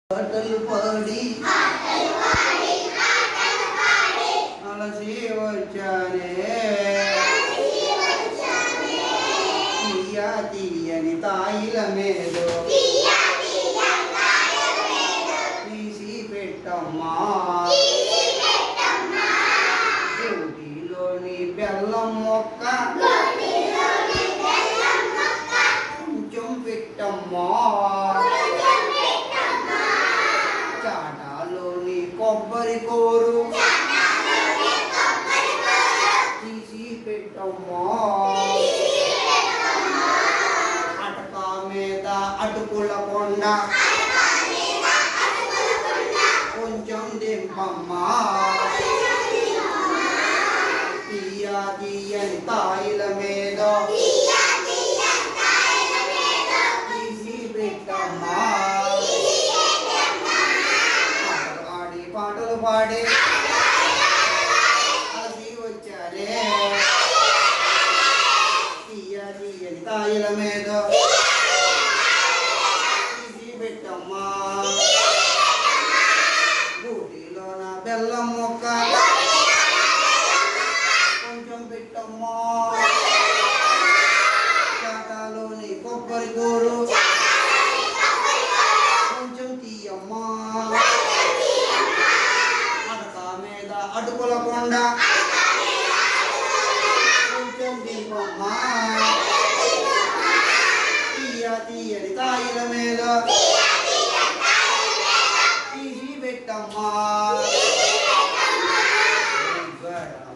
పాటలు పాడి అలసి వచ్చానే తీయా తీయని తాయిల మేదో తీసి పెట్టమ్మా ఊటీలోని బెల్లం మొక్క కొంచెం పెట్టమ్మా చాటాలోని కొబ్బరి కోరు తీసి పెట్టమ్మా అటక మీద అటుకుల కొండ కొంచెం దింపమ్మా తీయా తీయని తాయిల మీద తీసి పెట్టమ్మా పాటలు పాడే అలసి వచ్చారే తీయా తీయని తాయిల మీద తీసి పెట్టమ్మా గూటిలోన బెల్లం మొక్క కొంచెం పెట్టమ్మా చాటాలోని కొబ్బరి కూరు కొంచెం తీయమ్మా అటుకుల కొండ కొంచెం దింపమ్మా తీయా తీయని తాయిల మీద